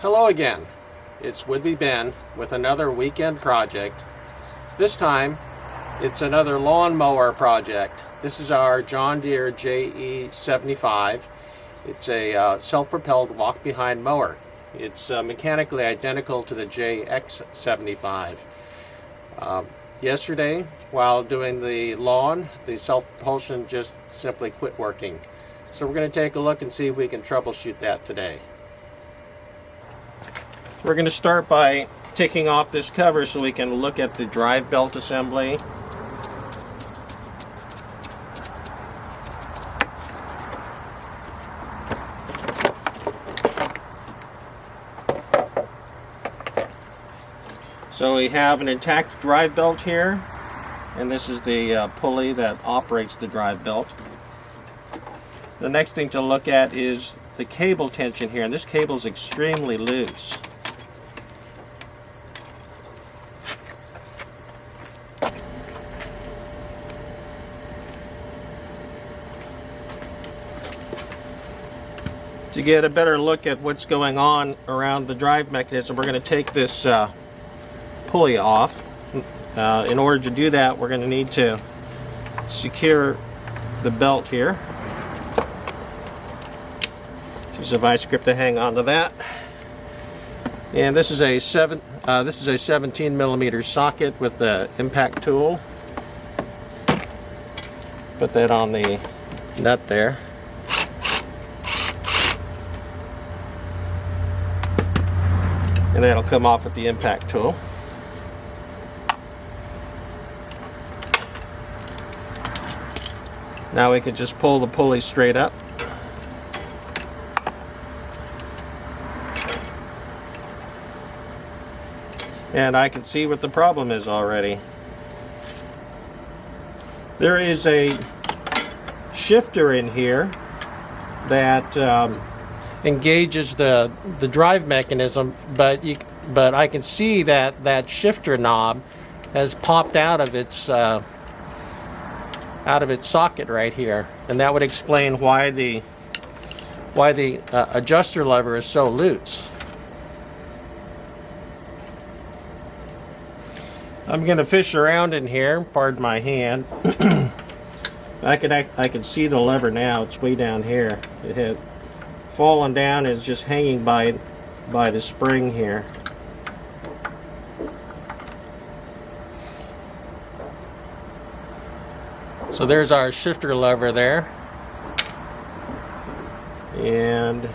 Hello again, it's Would-Be Ben with another weekend project. This time it's another lawn mower project. This is our John Deere JE75. It's a self-propelled walk-behind mower. It's mechanically identical to the JX75. Yesterday, while doing the lawn, the self-propulsion just simply quit working. So we're going to take a look and see if we can troubleshoot that today. We're going to start by taking off this cover so we can look at the drive belt assembly. So we have an intact drive belt here, and this is the pulley that operates the drive belt. The next thing to look at is the cable tension here, and this cable is extremely loose. To get a better look at what's going on around the drive mechanism, we're going to take this pulley off. In order to do that, we're going to need to secure the belt here. Use a vice grip to hang on to that. And this is a 17 millimeter socket with the impact tool. Put that on the nut there. And that'll come off with the impact tool. Now we can just pull the pulley straight up. And I can see what the problem is already. There is a shifter in here that engages the drive mechanism, but I can see that that shifter knob has popped out of its socket right here, and that would explain why the adjuster lever is so loose. I'm going to fish around in here. Pardon my hand. I can see the lever now. It's way down here. It had fallen down. It's just hanging by the spring here. So there's our shifter lever there, and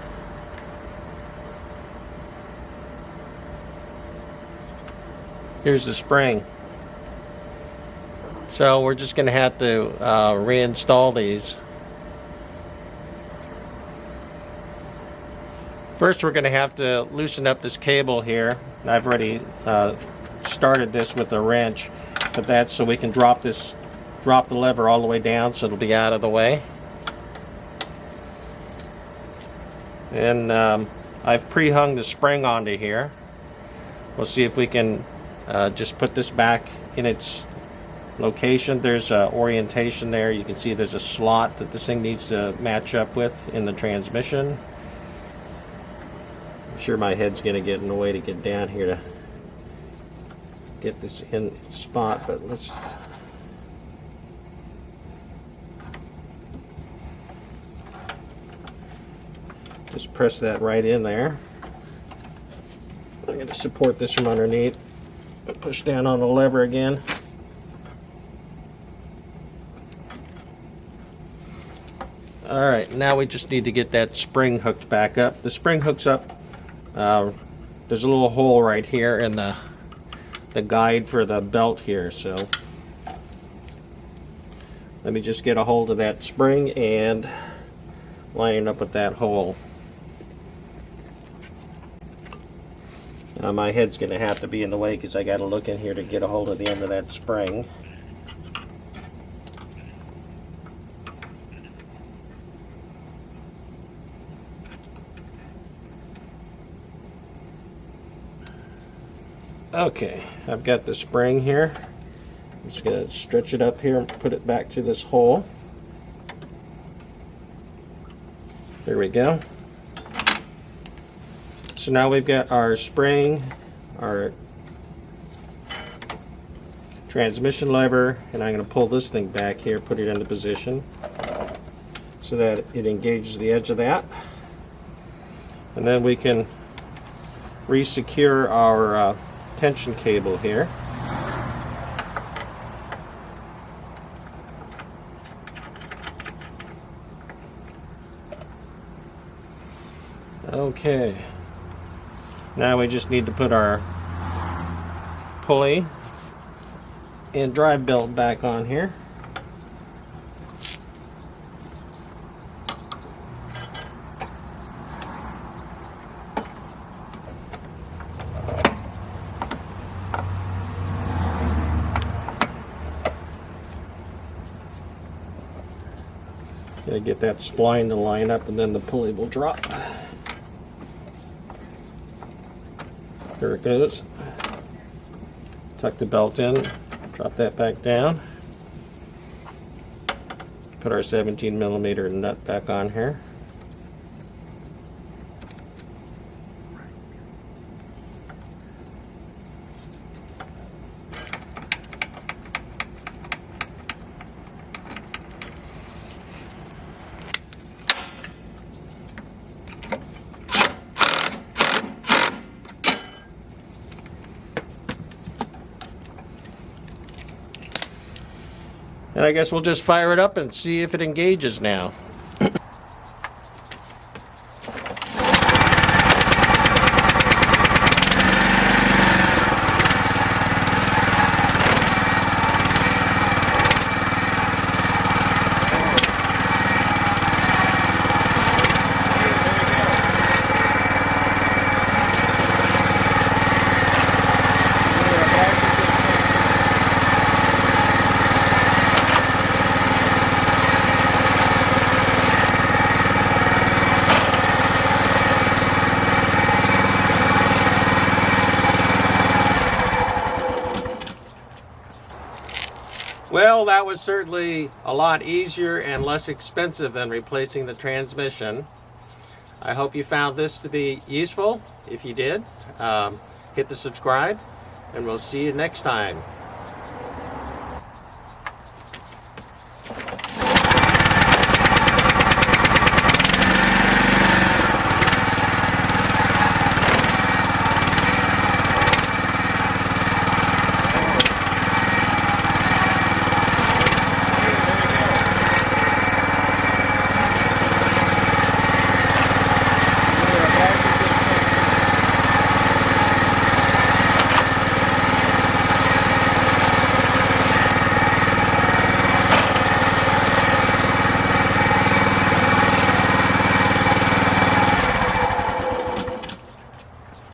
here's the spring. So we're just going to have to reinstall these. First, we're going to have to loosen up this cable here. I've already started this with a wrench, but that's so we can drop the lever all the way down so it'll be out of the way. And I've pre-hung the spring onto here. We'll see if we can just put this back in its location. There's orientation there. You can see there's a slot that this thing needs to match up with in the transmission. I'm sure my head's going to get in the way to get down here to get this in its spot, but let's just press that right in there. I'm going to support this from underneath. Push down on the lever again. Alright, now we just need to get that spring hooked back up. The spring hooks up. There's a little hole right here in the guide for the belt here. So let me just get a hold of that spring and line it up with that hole. My head's going to have to be in the way because I got to look in here to get a hold of the end of that spring. Okay, I've got the spring here. I'm just going to stretch it up here and put it back to this hole. There we go. So now we've got our spring, our transmission lever, and I'm going to pull this thing back here, put it into position so that it engages the edge of that. And then we can re-secure our tension cable here. Okay, now we just need to put our pulley and drive belt back on here. Gotta get that spline to line up, and then the pulley will drop. There it goes. Tuck the belt in, drop that back down. Put our 17mm nut back on here. And I guess we'll just fire it up and see if it engages now. Well, that was certainly a lot easier and less expensive than replacing the transmission. I hope you found this to be useful. If you did, hit the subscribe, and we'll see you next time.